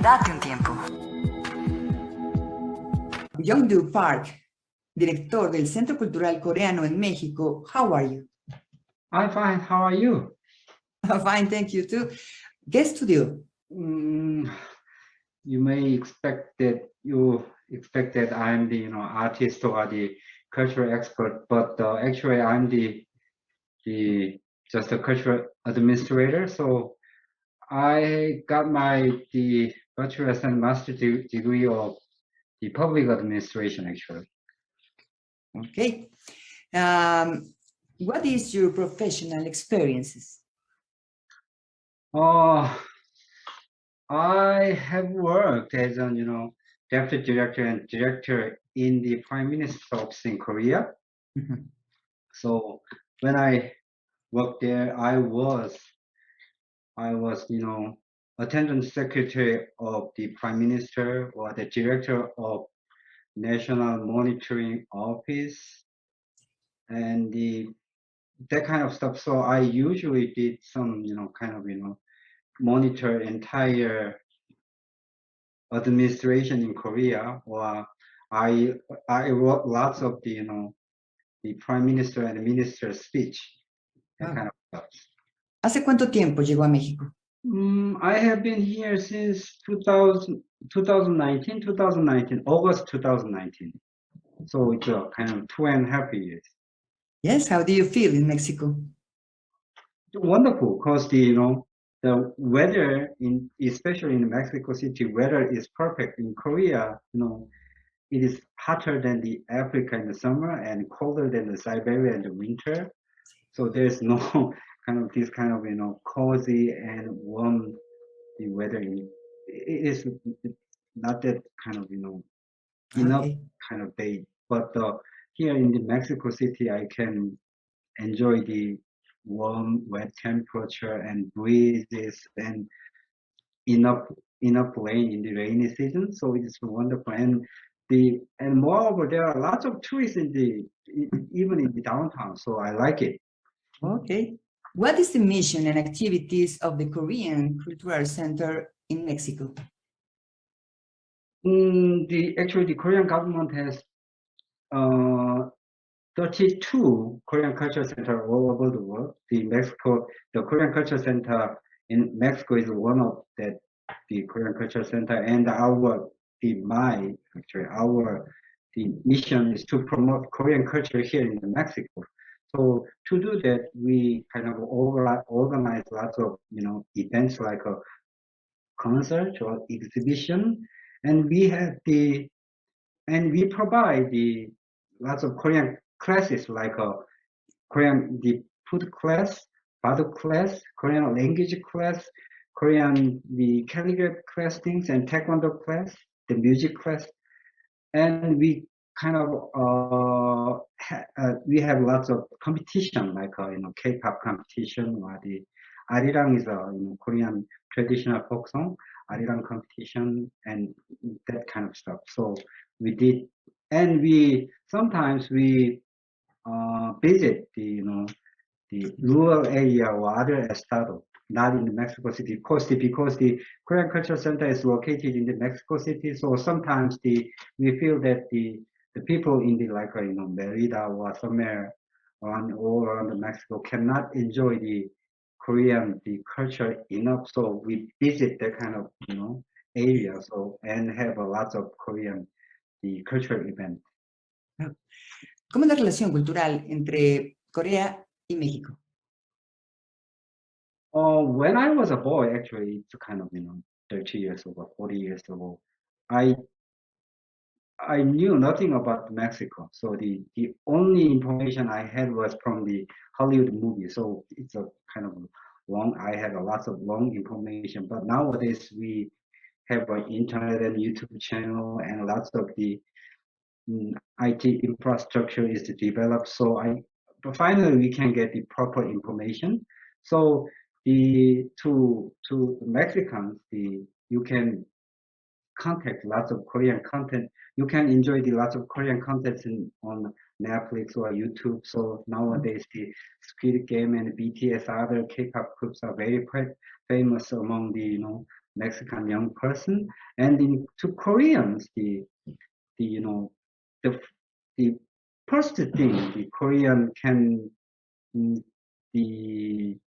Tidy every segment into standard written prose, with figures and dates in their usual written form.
Date un tiempo. Youngdu Park, director del Centro Cultural Coreano en México. How are you? I'm fine. How are you? Fine, thank you too. ¿Qué estudió? You may expect that I'm the artist or the cultural expert, but actually I'm the just a cultural administrator. So I got the bachelor's and master's degree of the public administration actually. Okay. What is your professional experiences? I have worked as a deputy director and director in the Prime Minister's office in Korea. Mhm. So when I worked there, I was attendant secretary of the Prime Minister or the director of National Monitoring Office and that kind of stuff. So I usually did some monitor entire administration in Korea, or I wrote lots of the Prime Minister and the Minister's speech, that kind of stuff. ¿Hace cuánto tiempo llegó a México? I have been here since 2019, August 2019. So it's a kind of 2.5 years. Yes, how do you feel in Mexico? Wonderful, because the weather especially in Mexico City, weather is perfect. In Korea, it is hotter than the Africa in the summer and colder than the Siberia in the winter. So there's no this kind of cozy and warm the weather. It is not that kind of enough Okay. kind of day. But here in the Mexico City, I can enjoy the warm, wet temperature and breezes and enough rain in the rainy season. So it is wonderful. And moreover, there are lots of tourists even in the downtown. So I like it. Okay. What is the mission and activities of the Korean Cultural Center in Mexico? The Korean government has 32 Korean Culture Center all over the world. The Korean Culture Center in Mexico is one of the Korean Culture Center, and the mission is to promote Korean culture here in Mexico. So to do that, we kind of organize lots of events like a concert or exhibition, and we provide lots of Korean classes like the food class, Bado class, Korean language class, Korean the calligraphy class things, and Taekwondo class, the music class, and we kind of we have lots of competition like K-pop competition, or the Arirang is a Korean traditional folk song, Arirang competition, and that kind of stuff. So we did, and sometimes we visit the rural area or other estado, not in the Mexico City, because the Korean Cultural Center is located in the Mexico City. So sometimes we feel that the people in the Merida or somewhere all around the Mexico cannot enjoy the Korean culture enough. So we visit that kind of area and have a lot of Korean cultural event. ¿Cómo es la relación cultural entre Corea y México? When I was a boy, actually, it's kind of 30 years ago, 40 years ago, I knew nothing about Mexico. So the only information I had was from the Hollywood movie. So it's a kind of long. I had a lots of long information. But nowadays we have an internet and YouTube channel, and lots of the IT infrastructure is developed. So but finally we can get the proper information. So to Mexicans, you can contact lots of Korean content. You can enjoy the lots of Korean content on Netflix or YouTube. So nowadays the Squid Game and BTS, other K-pop groups are very famous among the Mexican young person. And to Koreans, the the the first thing the Korean can the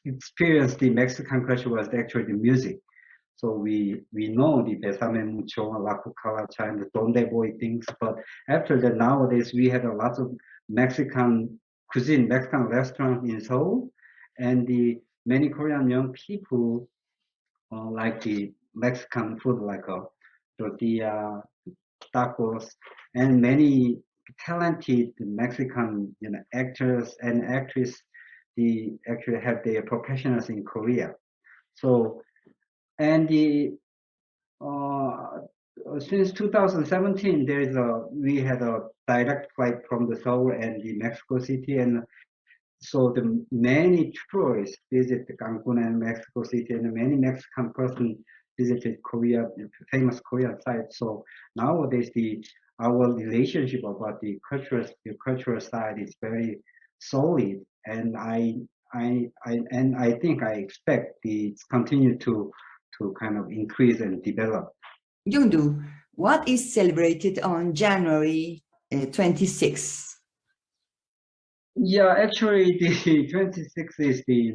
experience the Mexican culture was actually the music. So we know the Besame Mucho, La Cucaracha, and the Donde Boy things, but after that nowadays we had a lot of Mexican cuisine, Mexican restaurant in Seoul, and the many Korean young people like the Mexican food like tortilla, tacos, and many talented Mexican actors and actresses. They actually have their professionals in Korea. So and since 2017, we had a direct flight from the Seoul and the Mexico City, and so the many tourists visit Cancun and Mexico City, and many Mexican person visited Korea, famous Korean sites. So nowadays, our relationship about the cultural side is very solid, and I think I expect it's continue to kind of increase and develop. Yungdu, what is celebrated on January 26th? Yeah, actually, the 26th is the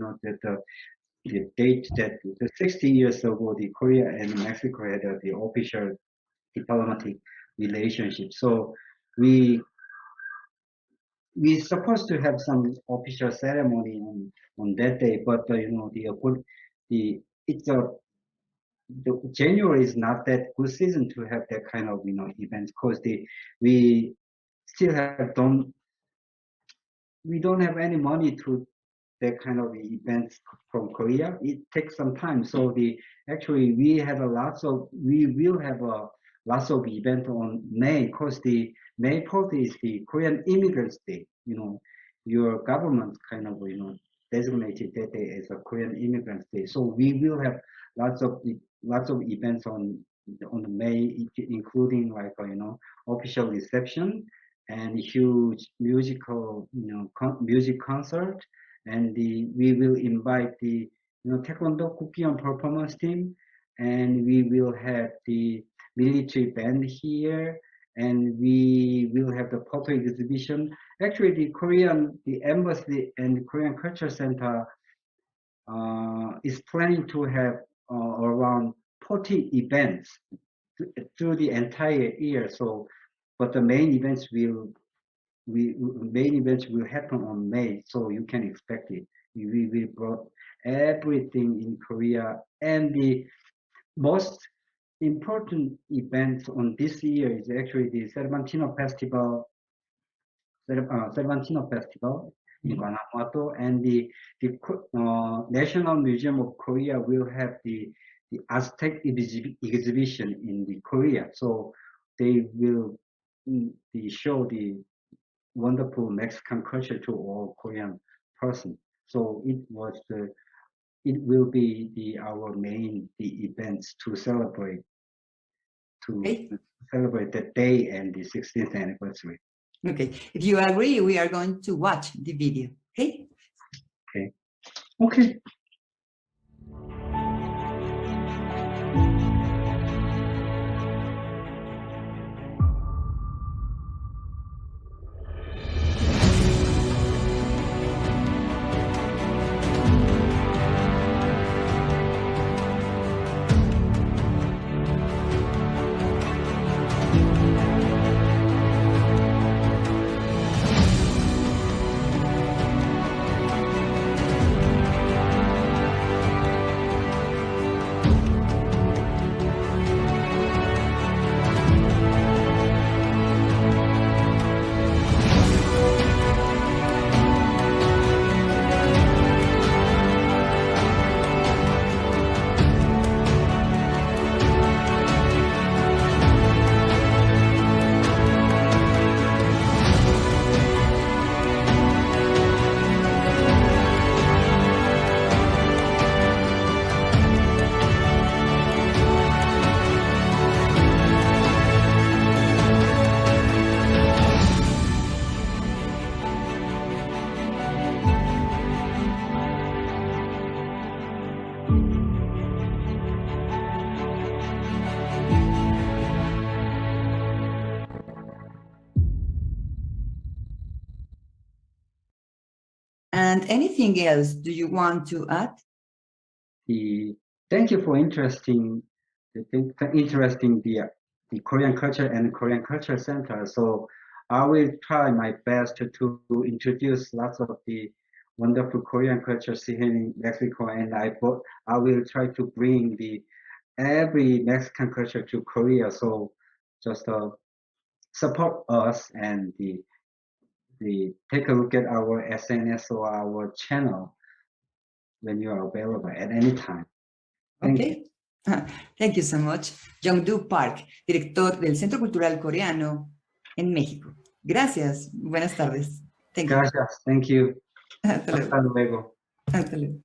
date that the 60 years ago, the Korea and Mexico had the official diplomatic relationship. So we supposed to have some official ceremony on that day, but it's the January is not that good season to have that kind of events because we still we don't have any money to that kind of events from Korea. It takes some time. So actually we will have a lots of event on May because the May 4th is the Korean Immigrants Day. Your government kind of designated that day as a Korean Immigrants Day. So we will have lots of events on May, including like official reception and huge musical music concert, and we will invite the Taekwondo Kukion performance team, and we will have the military band here, and we will have the photo exhibition. Actually, the embassy and the Korean Culture Center is planning to have around 40 events through the entire year. So, but the main events will happen on May, so you can expect it. We will brought everything in Korea, and the most important event on this year is actually the Cervantino Festival. Cervantino Festival in Guanajuato, and the National Museum of Korea will have the Aztec exhibition in the Korea. So they will show the wonderful Mexican culture to all Korean person. So it will be our main events to celebrate that day and the 16th anniversary. Okay, if you agree, we are going to watch the video. Okay. Okay. anything else do you want to add? Thank you for interesting the Korean culture and Korean Culture Center. So I will try my best to introduce lots of the wonderful Korean culture here in Mexico, and I will try to bring every Mexican culture to Korea. So just support us and take a look at our SNS or our channel when you are available at any time. Thank you. Okay. Thank you so much. Jong-do Park, director del Centro Cultural Coreano en México. Gracias. Buenas tardes. Thank you. Gracias. Thank you. Hasta luego. Hasta luego. Hasta luego.